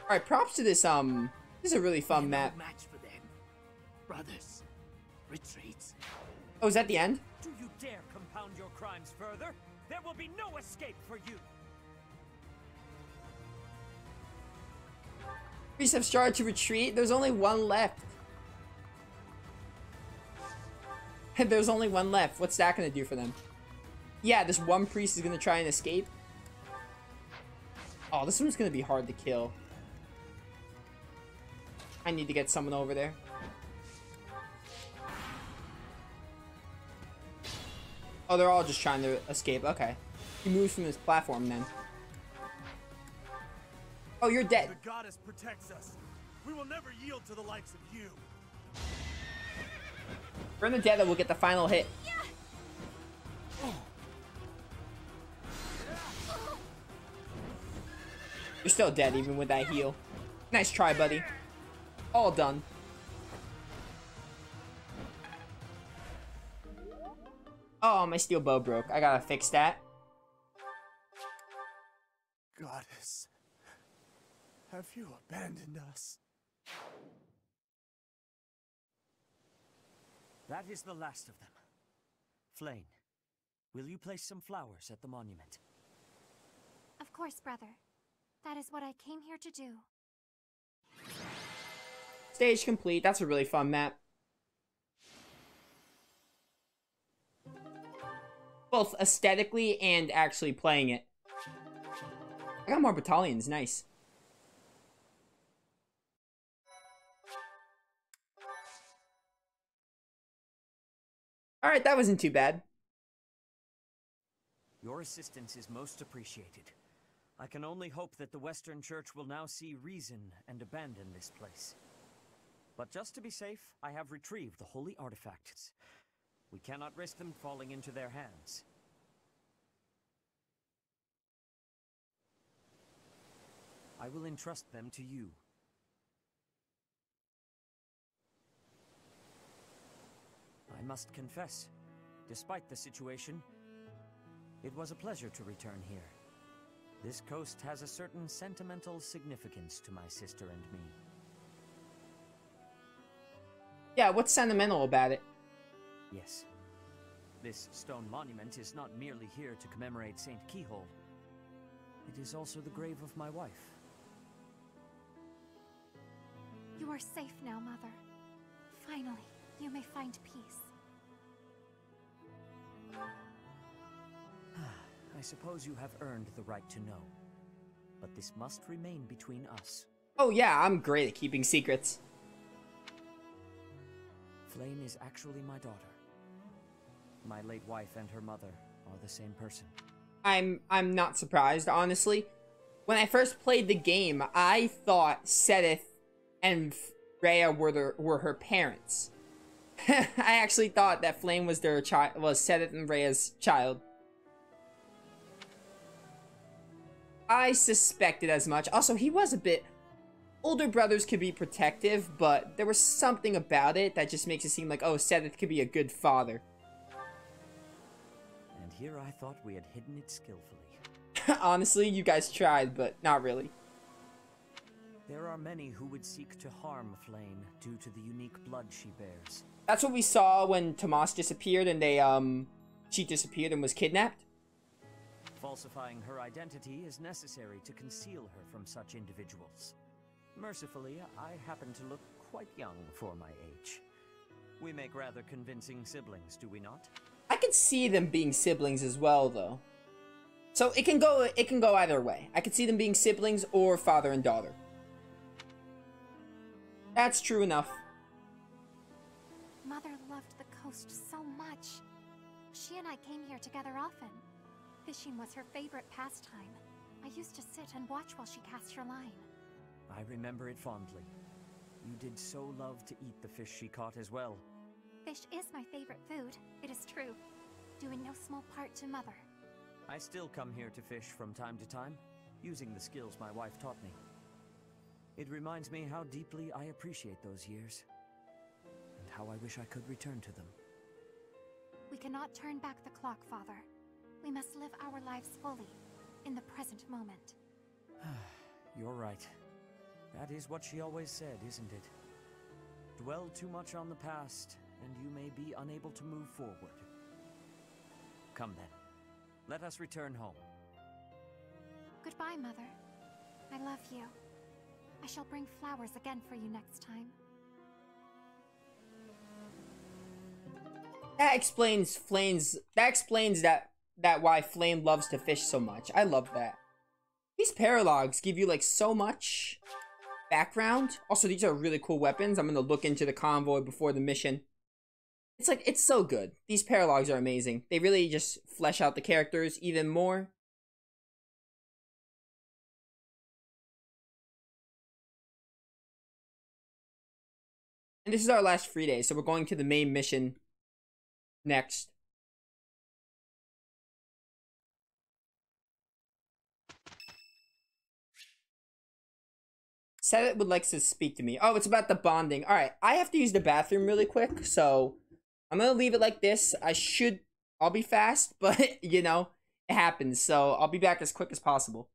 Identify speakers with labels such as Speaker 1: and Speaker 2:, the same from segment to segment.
Speaker 1: Alright, props to this, this is a really fun map.
Speaker 2: No match for them. Brothers, retreat.
Speaker 1: Oh, is that the end?
Speaker 3: Do you dare compound your crimes further? There will be no escape for you.
Speaker 1: Priests have started to retreat. There's only one left. There's only one left. What's that gonna do for them? Yeah, this one priest is gonna try and escape. Oh, this one's gonna be hard to kill. I need to get someone over there. Oh, they're all just trying to escape. Okay. He moves from his platform then. Oh, you're dead.
Speaker 4: The goddess protects us. We will never yield to the likes of you.
Speaker 1: Bernadetta will get the final hit. You're still dead even with that heal. Nice try, buddy. All done. Oh, my steel bow broke. I gotta fix that.
Speaker 4: Goddess, have you abandoned us?
Speaker 3: That is the last of them. Flame, will you place some flowers at the monument?
Speaker 5: Of course, brother. That is what I came here to do.
Speaker 1: Stage complete. That's a really fun map. Both aesthetically and actually playing it. I got more battalions. Nice. Alright, that wasn't too bad.
Speaker 3: Your assistance is most appreciated. I can only hope that the Western Church will now see reason and abandon this place. But just to be safe, I have retrieved the holy artifacts. We cannot risk them falling into their hands. I will entrust them to you. I must confess, despite the situation, it was a pleasure to return here. This coast has a certain sentimental significance to my sister and me.
Speaker 1: Yeah, what's sentimental about it?
Speaker 3: Yes. This stone monument is not merely here to commemorate Saint Keyhole. It is also the grave of my wife.
Speaker 5: You are safe now, Mother. Finally, you may find peace.
Speaker 3: I suppose you have earned the right to know. But this must remain between us.
Speaker 1: Oh yeah, I'm great at keeping secrets.
Speaker 3: Flame is actually my daughter. My late wife and her mother are the same person.
Speaker 1: I'm not surprised, honestly. When I first played the game, I thought Seteth and Rhea were her parents. I actually thought that Flame was their child, was Seteth and Rhea's child. I suspected as much. Also, he was a bit... Older brothers could be protective, but there was something about it that just makes it seem like, oh, Seteth could be a good father.
Speaker 3: And here I thought we had hidden it skillfully.
Speaker 1: Honestly, you guys tried, but not really.
Speaker 3: There are many who would seek to harm Flame due to the unique blood she bears.
Speaker 1: That's what we saw when Tomas disappeared and she disappeared and was kidnapped.
Speaker 3: Falsifying her identity is necessary to conceal her from such individuals. Mercifully, I happen to look quite young for my age. We make rather convincing siblings, do we not?
Speaker 1: I could see them being siblings as well, though. So it can go either way. I could see them being siblings or father and daughter. That's true enough.
Speaker 5: Mother loved the coast so much. She and I came here together often. Fishing was her favorite pastime. I used to sit and watch while she cast her line.
Speaker 3: I remember it fondly. You did so love to eat the fish she caught as well.
Speaker 5: Fish is my favorite food, it is true. Due in no small part to Mother.
Speaker 3: I still come here to fish from time to time, using the skills my wife taught me. It reminds me how deeply I appreciate those years, and how I wish I could return to them.
Speaker 5: We cannot turn back the clock, Father. We must live our lives fully, in the present moment.
Speaker 3: You're right. That is what she always said, isn't it? Dwell too much on the past, and you may be unable to move forward. Come then. Let us return home.
Speaker 5: Goodbye, Mother. I love you. I shall bring flowers again for you next time.
Speaker 1: That explains that why Flame loves to fish so much. I love that. These paralogs give you like so much background. Also, these are really cool weapons. I'm gonna look into the convoy before the mission. It's so good. These paralogs are amazing. They really just flesh out the characters even more. And this is our last free day, so we're going to the main mission next. Sedit would like to speak to me. Oh, it's about the bonding. Alright, I have to use the bathroom really quick, so I'm gonna leave it like this. I'll be fast, but, you know, it happens, so I'll be back as quick as possible.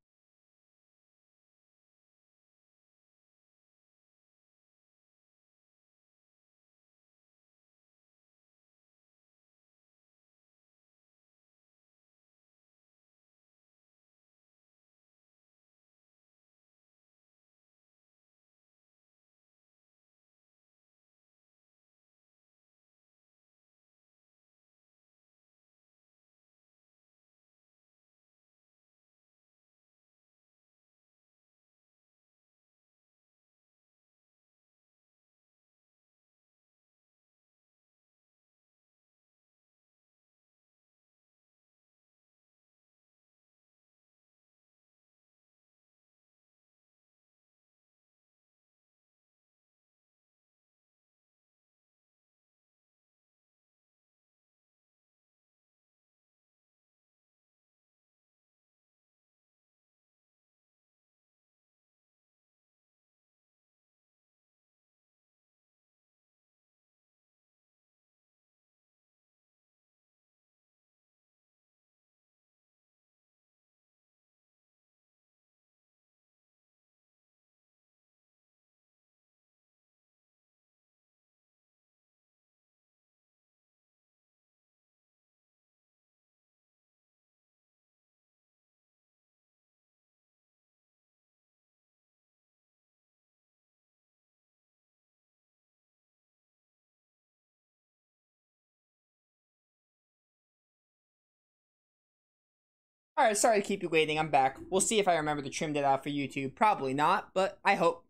Speaker 1: Alright, sorry to keep you waiting. I'm back. We'll see if I remember to trim that out for YouTube. Probably not, but I hope.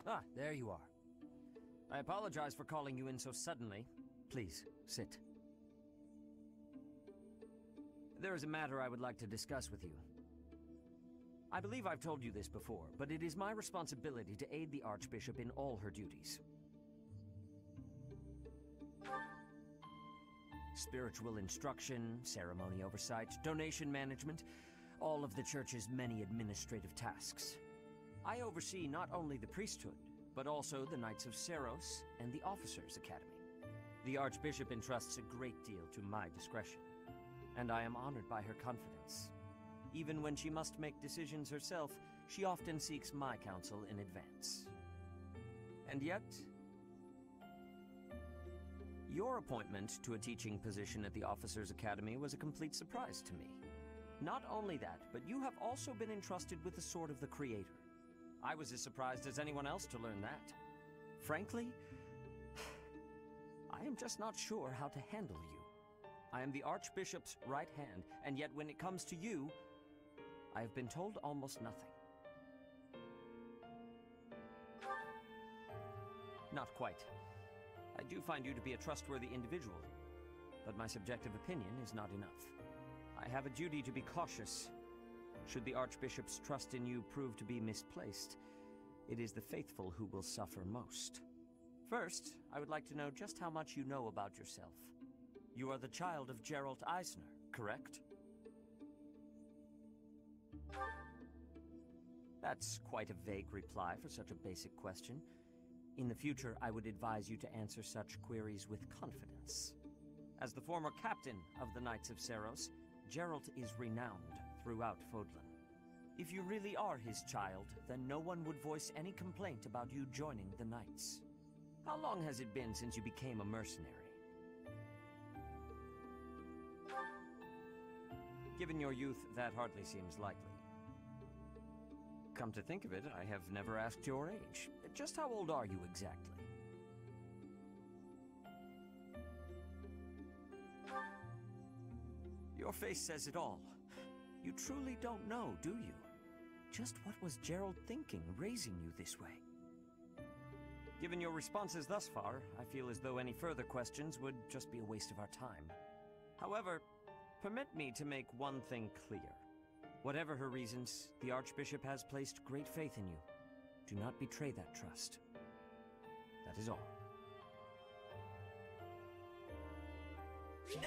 Speaker 3: Ah, there you are. I apologize for calling you in so suddenly. Please, sit. There is a matter I would like to discuss with you. I believe I've told you this before, but it is my responsibility to aid the Archbishop in all her duties. Spiritual instruction, ceremony oversight, donation management, all of the Church's many administrative tasks. I oversee not only the priesthood, but also the Knights of Seiros and the Officers' Academy. The Archbishop entrusts a great deal to my discretion, and I am honored by her confidence. Even when she must make decisions herself, she often seeks my counsel in advance. And yet, your appointment to a teaching position at the Officers' Academy was a complete surprise to me. Not only that, but you have also been entrusted with the Sword of the Creator. I was as surprised as anyone else to learn that. Frankly, I am just not sure how to handle you. I am the Archbishop's right hand, and yet when it comes to you, I have been told almost nothing. Not quite. I do find you to be a trustworthy individual, but my subjective opinion is not enough. I have a duty to be cautious. Should the Archbishop's trust in you prove to be misplaced, it is the faithful who will suffer most. First, I would like to know just how much you know about yourself. You are the child of Geralt Eisner, correct? That's quite a vague reply for such a basic question. In the future, I would advise you to answer such queries with confidence. As the former captain of the Knights of Seiros, Geralt is renowned throughout Fodlan. If you really are his child, then no one would voice any complaint about you joining the Knights. How long has it been since you became a mercenary? Given your youth, that hardly seems likely. Come to think of it, I have never asked your age. Just how old are you exactly? Your face says it all. You truly don't know, do you? Just what was Gerald thinking, raising you this way? Given your responses thus far, I feel as though any further questions would just be a waste of our time. However, permit me to make one thing clear. Whatever her reasons, the Archbishop has placed great faith in you. Do not betray that trust. That is all.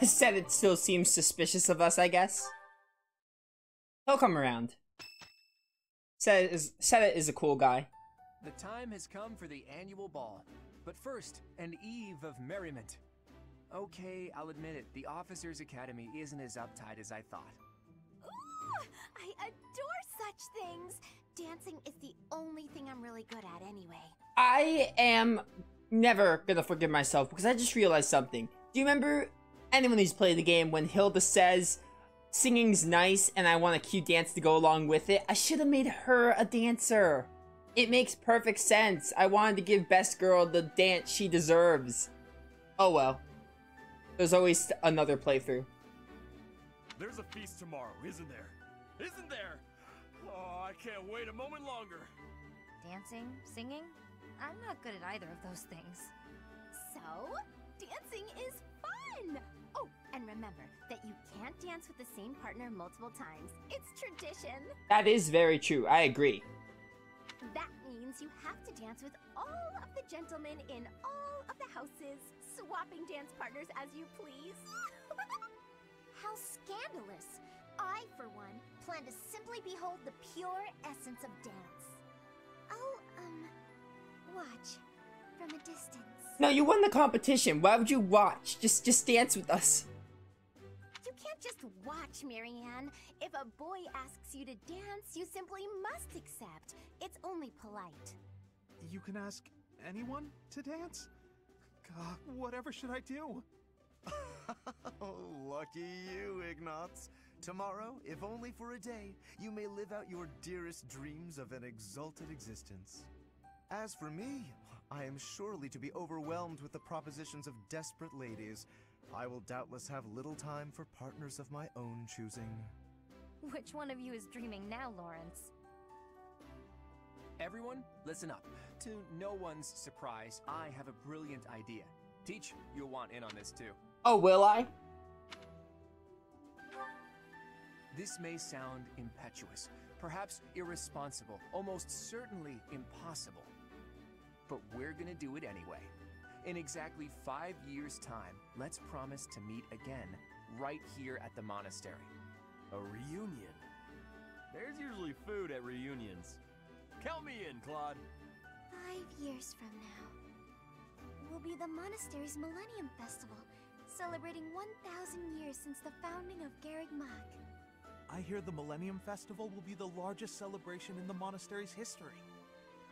Speaker 1: Said it still seems suspicious of us, I guess. He'll come around. Said it is a cool guy.
Speaker 6: The time has come for the annual ball. But first, an eve of merriment. Okay, I'll admit it, the Officers' Academy isn't as uptight as I thought.
Speaker 7: Ooh, I adore such things. Dancing is the only thing I'm really good at anyway.
Speaker 1: I am never gonna forgive myself because I just realized something. Do you remember anyone who's played the game when Hilda says singing's nice and I want a cute dance to go along with it? I should have made her a dancer. It makes perfect sense. I wanted to give Best Girl the dance she deserves. Oh well. There's always another playthrough.
Speaker 4: There's a feast tomorrow, isn't there? Isn't there? Oh, I can't wait a moment longer.
Speaker 5: Dancing? Singing? I'm not good at either of those things.
Speaker 7: So, dancing is fun! Oh, and remember that you can't dance with the same partner multiple times. It's tradition.
Speaker 1: That is very true. I agree.
Speaker 7: That means you have to dance with all of the gentlemen in all of the houses, swapping dance partners as you please. How scandalous! I, for one, plan to simply behold the pure essence of dance. I'll, watch from a distance.
Speaker 1: No, you won the competition. Why would you watch? Just dance with us.
Speaker 7: You can't just watch, Marianne. If a boy asks you to dance, you simply must accept. It's only polite.
Speaker 8: You can ask anyone to dance? God, whatever should I do?
Speaker 2: Oh, lucky you, Ignatz. Tomorrow, if only for a day, you may live out your dearest dreams of an exalted existence. As for me, I am surely to be overwhelmed with the propositions of desperate ladies. I will doubtless have little time for partners of my own choosing.
Speaker 5: Which one of you is dreaming now, Lawrence?
Speaker 6: Everyone, listen up. To no one's surprise, I have a brilliant idea. Teach, you'll want in on this too.
Speaker 1: Oh, will I?
Speaker 6: This may sound impetuous, perhaps irresponsible, almost certainly impossible. But we're gonna do it anyway. In exactly 5 years' time, let's promise to meet again, right here at the monastery.
Speaker 4: A reunion? There's usually food at reunions. Count me in, Claude.
Speaker 7: 5 years from now will be the monastery's Millennium Festival, celebrating 1,000 years since the founding of Garreg Mach.
Speaker 8: I hear the Millennium Festival will be the largest celebration in the monastery's history.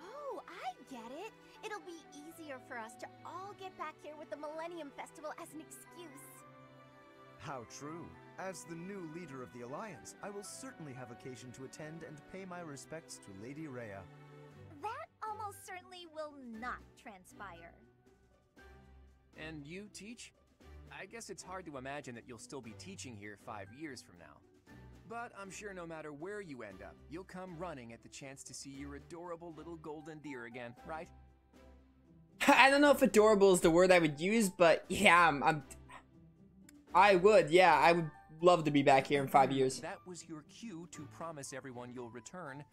Speaker 7: Oh, I get it. It'll be easier for us to all get back here with the Millennium Festival as an excuse.
Speaker 2: How true. As the new leader of the Alliance, I will certainly have occasion to attend and pay my respects to Lady Rhea.
Speaker 7: That almost certainly will not transpire.
Speaker 6: And you, Teach? I guess it's hard to imagine that you'll still be teaching here 5 years from now. But I'm sure no matter where you end up, you'll come running at the chance to see your adorable little golden deer again, right?
Speaker 1: I don't know if adorable is the word I would use, but yeah, I would love to be back here in 5 years.
Speaker 6: That was your cue to promise everyone you'll return.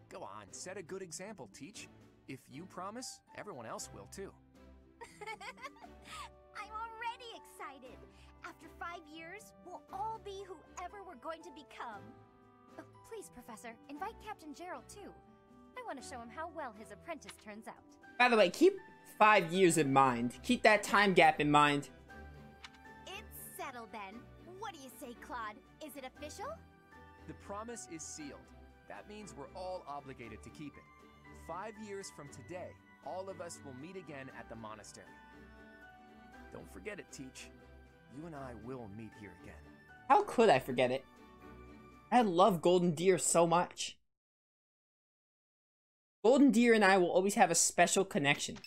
Speaker 6: Go on, set a good example, Teach. If you promise, everyone else will too.
Speaker 7: I'm already excited. After 5 years, we'll all be whoever we're going to become.
Speaker 5: Oh, please, Professor, invite Captain Gerald too. I want to show him how well his apprentice turns out.
Speaker 1: By the way, keep 5 years in mind. Keep that time gap in mind.
Speaker 7: It's settled then. What do you say, Claude? Is it official?
Speaker 6: The promise is sealed. That means we're all obligated to keep it. 5 years from today, all of us will meet again at the monastery. Don't forget it, Teach. You and I will meet here again.
Speaker 1: How could I forget it? I love Golden Deer so much. Golden Deer and I will always have a special connection.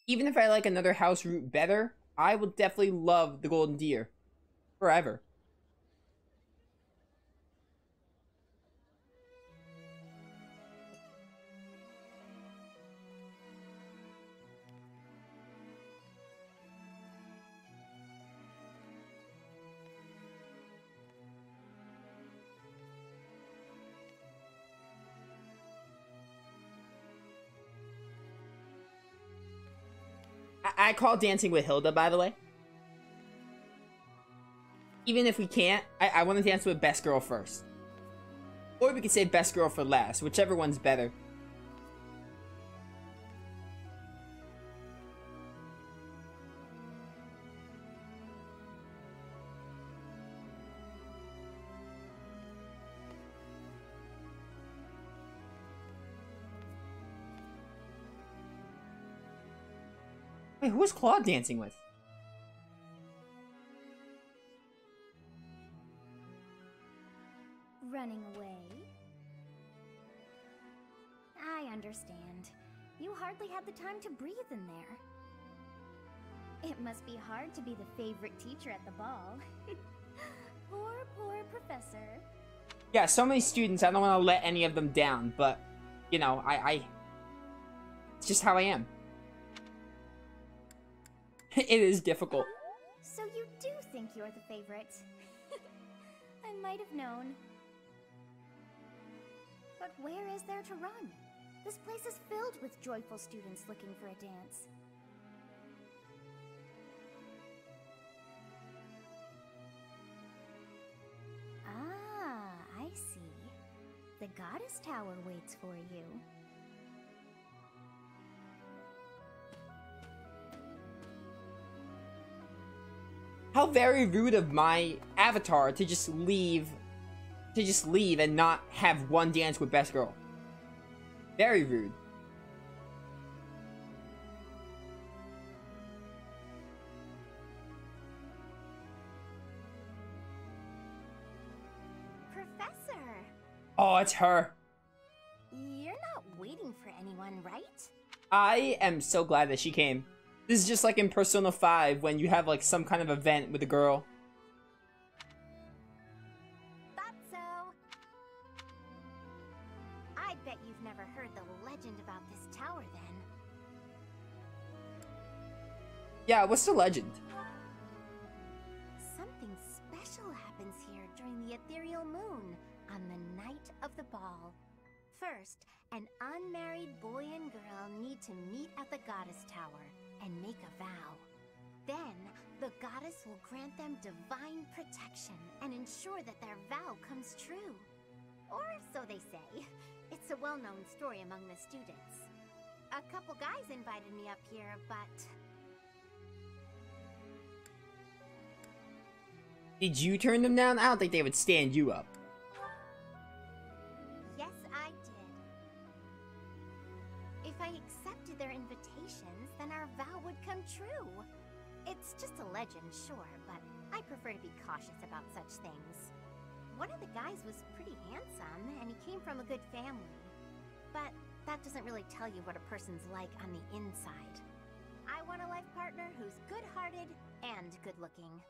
Speaker 1: Even if I like another house route better, I will definitely love the Golden Deer. Forever. I call Dancing with Hilda, by the way. Even if we can't, I want to dance with Best Girl first. Or we could say Best Girl for last, whichever one's better. Wait, who was Claude dancing with?
Speaker 7: Running away? I understand. You hardly had the time to breathe in there. It must be hard to be the favorite teacher at the ball. Poor professor.
Speaker 1: Yeah, so many students, I don't want to let any of them down, but, you know, it's just how I am. It is difficult.
Speaker 7: So you do think you're the favorite? I might have known. But where is there to run? This place is filled with joyful students looking for a dance. Ah, I see. The Goddess Tower waits for you.
Speaker 1: How very rude of my avatar to just leave and not have one dance with Best Girl. Very rude.
Speaker 7: Professor!
Speaker 1: Oh, it's her.
Speaker 7: You're not waiting for anyone, right?
Speaker 1: I am so glad that she came. This is just like in Persona 5 when you have like some kind of event with a girl.
Speaker 7: Thought so. I bet you've never heard the legend about this tower then.
Speaker 1: Yeah, what's the legend?
Speaker 7: Something special happens here during the ethereal moon on the night of the ball. First, an unmarried boy and girl need to meet at the Goddess Tower and make a vow. Then, the goddess will grant them divine protection and ensure that their vow comes true. Or so they say. It's a well-known story among the students. A couple guys invited me up here, but...
Speaker 1: Did you turn them down? I don't think they would stand you up.
Speaker 7: Yes, I did. If I accepted their invitations, then our vow would come true. It's just a legend, sure, but I prefer to be cautious about such things. One of the guys was pretty handsome, and he came from a good family. But that doesn't really tell you what a person's like on the inside. I want a life partner who's good-hearted and good-looking.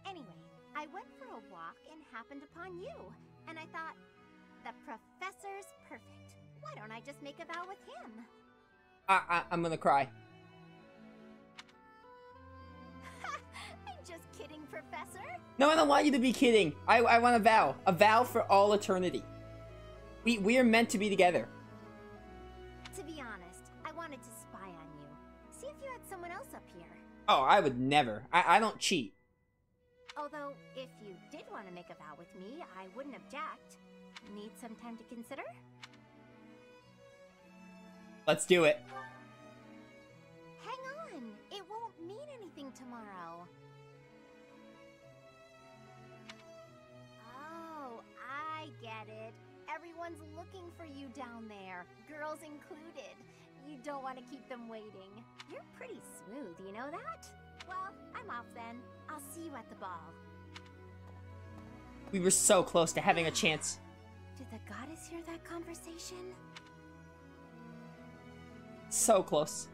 Speaker 7: Anyway, I went for a walk and happened upon you, and I thought, the professor's perfect. Why don't I just make a vow with him?
Speaker 1: I'm gonna cry.
Speaker 7: I'm just kidding, Professor.
Speaker 1: No, I don't want you to be kidding. I want a vow. A vow for all eternity. We are meant to be together.
Speaker 7: To be honest, I wanted to spy on you. See if you had someone else up here.
Speaker 1: Oh, I would never. I don't cheat.
Speaker 7: Although, if you did want to make a vow with me, I wouldn't object. Need some time to consider?
Speaker 1: Let's do it.
Speaker 7: Hang on! It won't mean anything tomorrow. Oh, I get it. Everyone Everyone's looking for you down there, girls included. You don't want to keep them waiting. You're pretty smooth, you know that? Well, I'm off then. I'll see you at the ball.
Speaker 1: We were so close to having a chance.
Speaker 7: Did the goddess hear that conversation?
Speaker 1: So close.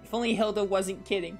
Speaker 1: If only Hilda wasn't kidding.